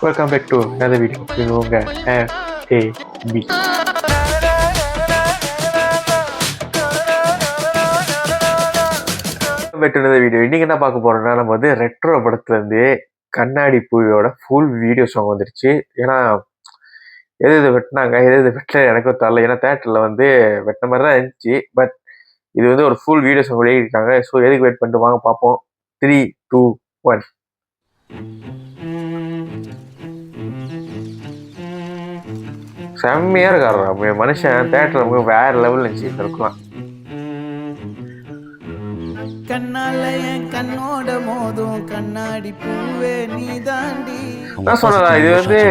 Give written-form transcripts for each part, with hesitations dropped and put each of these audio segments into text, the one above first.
Welcome back to another video. இது உங்க FAB. Back to another video. இன்னைக்கு என்ன பார்க்க போறோம்னா, நம்ம வந்து ரெட்ரோ படத்துல இருந்து கண்ணாடி பூவியோட ஃபுல் வீடியோ சாங் வந்துருச்சு. ஏன்னா எது எது வெட்டினாங்க, எது எது வெட்டல எனக்கும் தெரியல. ஏன்னா தேட்டர்ல வந்து வெட்டின மாதிரி தான் இருந்துச்சு. பட் இது வந்து ஒரு ஃபுல் வீடியோ சாங் வெளியிட்டிருக்காங்க. ஸோ எதுக்கு வெயிட் பண்ணிட்டு வாங்க பார்ப்போம். 3, 2, 1. செம்மையா இருக்காரு மனுஷன். தேட்டர்ல நமக்கு வேற லெவல் இருந்துச்சு இருக்கலாம். கண்ணால என் கண்ணோட மோதும் கண்ணாடி பூவே நீ தாண்டி. நான் சொன்னதா, இது வந்து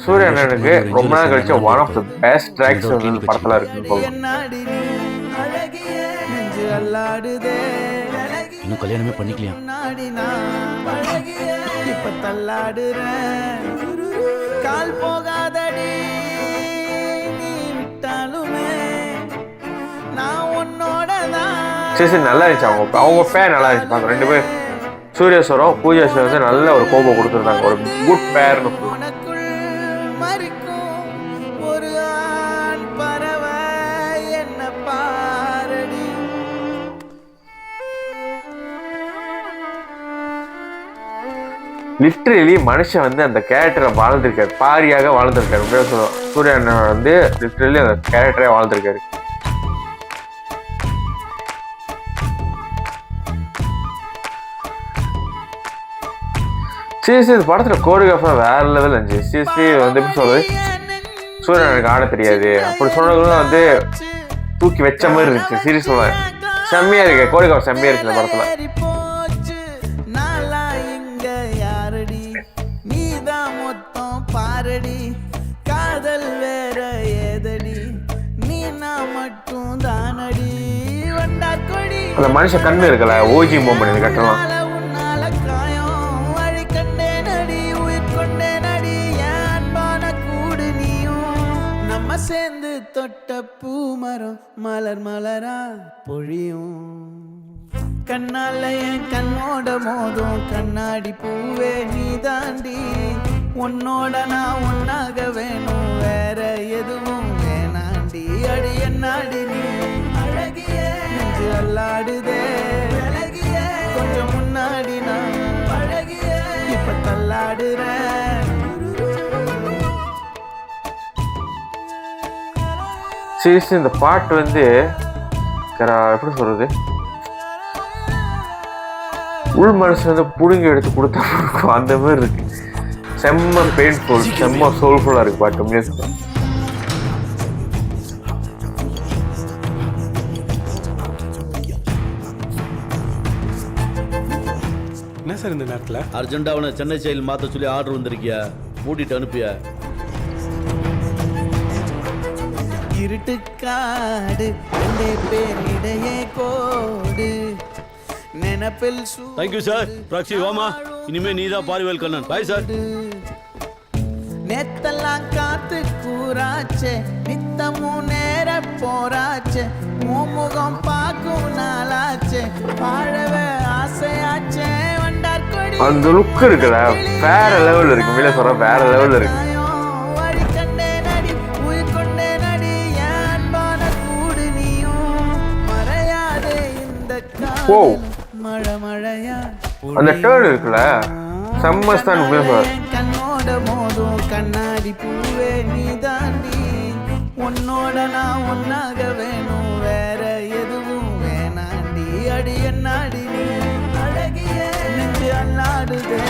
சூர்யா அண்ணனுக்கு ரொம்ப நாள் கழிச்ச one of the best tracks வந்து படத்துல இருக்குன்னு சொல்லலாம். இன்னும் கல்யாணமே பண்ணிக்கலையா? இப்ப தள்ளாடுறேன் கால் போகாதடி நீ விட்டாலுமே நான் உன்னோட தான். சரி நல்லா இருந்துச்சு. அவங்க பேர் நல்லா இருந்துச்சு பார்க்க. ரெண்டு பேர் சூரியஸ்வரம் பூஜேஸ்வரம் வந்து நல்ல ஒரு கோபம் கொடுத்துருந்தாங்க. ஒரு குட் பேர்னு ஒரு ஆண் பறவை என்ன பாரடி. லிட்ரலி மனுஷன் வந்து அந்த கேரக்டரை வாழ்ந்திருக்காரு, பாரியாக வாழ்ந்திருக்காரு. சூர்யா அண்ணன் வந்து லிட்ரலி அந்த கேரக்டரே வாழ்ந்திருக்காரு. சீரியஸ்லி இந்த படத்துல கோரியோகிராஃபர் வேற லெவல் இருந்துச்சு. சீரியஸ்லி வந்து எப்படி சொல்றது, சூரியன் எனக்கு ஆட தெரியாது அப்படி சொன்னதுலாம் வந்து தூக்கி வச்ச மாதிரி இருந்துச்சு. சீரியஸ் சொல்ல செம்மையா இருக்கு. கோரியோகிராஃபர் செம்மையா இருக்கு இந்த படத்துல. காதல் வேற ஏதடி நீ நான் மட்டும் தானடி வண்டாக்கொடி. அந்த மனுஷன் கண்ணு இருக்கல, ஓஜி மூமெண்ட் கட்டலாம். சேர்ந்து தொட்ட பூமரம் மலர் மலரா பொழியும். கண்ணால என் கண்ணோட மோதும் கண்ணாடி பூவே நீ தாண்டி. உன்னோட நான் ஒன்னாக வேணும் வேற எதுவும் வேணாண்டி. அடி என்னாடி நீ அழகிய நெஞ்சு அல்லாடுதே கொஞ்சம் முன்னாடி நான் அழகிய இப்ப தள்ளாடுறேன். சீரியஸ்லி இந்த பாட்டு வந்து எப்படி சொல்றது, உள் மனசு வந்து புடுங்கி எடுத்து கொடுத்தா இருக்கும் அந்த மாதிரி இருக்கு. செம்ம பெயின்ஃபுல், செம்ம சோல்ஃபுல்லா இருக்கு பாட்டு. மியூசிக் என்ன சார் இந்த நேரத்தில் அர்ஜென்டா அவனை சென்னை செயல் மாற்ற சொல்லி ஆர்டர் வந்திருக்கியா? கூட்டிட்டு அனுப்பியா? இருட்டுக்காடு ரெண்டே பேர் இடையே கோடு நினைப்பில். Thank you sir. பிராக்சி வாமா, இனிமே நீதான் பாரிவேல் கண்ணன். Bye sir. நேத்தெல்லாம் காத்து கூறாச்சே நித்தமும் நேர போராச்சே முகம் பார்க்கும் நாளாச்சே வாழவே ஆசையாச்சே வண்டார் கொடி. அந்த லுக் இருக்குல்ல வேற லெவல் இருக்கு. மேல சொல்ற வேற லெவல் இருக்கு. ஓ அந்த டர்ன் இருக்குல்ல செம்மஸ்தான். கண்ணோட மோதும் கண்ணாடி பூவே நீ தாண்டி. உன்னோட நான் ஒன்னாக வேணும் வேற எதுவும் வேணாண்டி. அடி என்னாடி நீ அழகிய நெஞ்சு அல்லாடுதே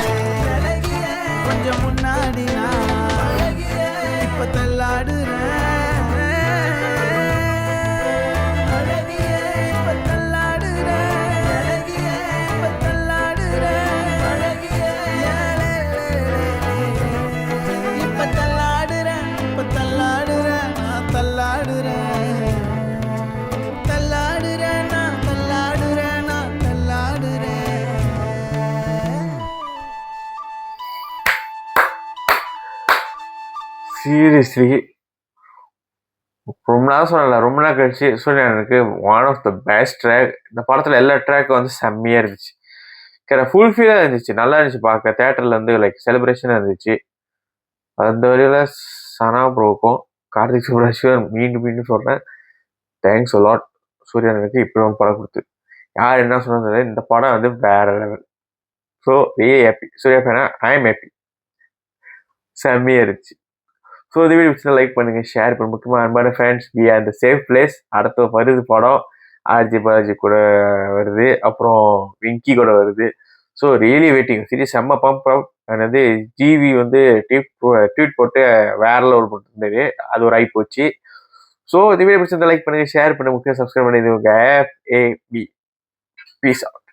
கொஞ்சம் முன்னாடி நான் அழகிய இப்ப தள்ளாடுறேன். சீரியஸ்லி ரொம்ப நாள் சொல்லல, ரொம்ப நாள் கழிச்சு சூர்யா எனக்கு one of the best track. இந்த படத்துல எல்லா ட்ராக்கும் வந்து செம்மையா இருந்துச்சு. ஃபுல்ஃபில்லாக இருந்துச்சு, நல்லா இருந்துச்சு பார்க்க. தேட்டர்ல இருந்து லைக் செலிப்ரேஷனாக இருந்துச்சு. அந்த வழியில் சனா ப்ரோக்கும் கார்த்திக் சுப்ராஜ்க்கும் மீண்டும் மீண்டும் சொல்கிறேன், தேங்க்ஸ் லாட் சூர்யா எனக்கு இப்படி ஒரு படம் கொடுத்து. யார் என்ன சொன்னது, இந்த படம் வந்து வேற level. So really happy. Suriya ஃபேனா ஐ எம் ஹாப்பி. செம்மையாக இருந்துச்சு. ஸோ இந்த வீடியோ பிடிச்சா லைக் பண்ணுங்கள், ஷேர் பண்ணுங்க. முக்கியமாக அன்பான ஃப்ரெண்ட்ஸ், வி ஆர் இந்த சேஃப் பிளேஸ். அடுத்த வருது படம், ஆர்ஜி பாலாஜி கூட வருது, அப்புறம் விங்கி கூட வருது. So really waiting. சரி செம்ம பம்ப். வந்து ஜிவி வந்து ட்வீட் போட்டு வேற லெவல் போட்டுருந்தாரு, அது ஒரு ஆகி போச்சு. ஸோ இந்த வீடியோ பிடிச்சிருந்தா லைக் பண்ணுங்க, ஷேர் பண்ணுங்க, முக்கியம் சப்ஸ்கிரைப் பண்ணி FAB. Peace out.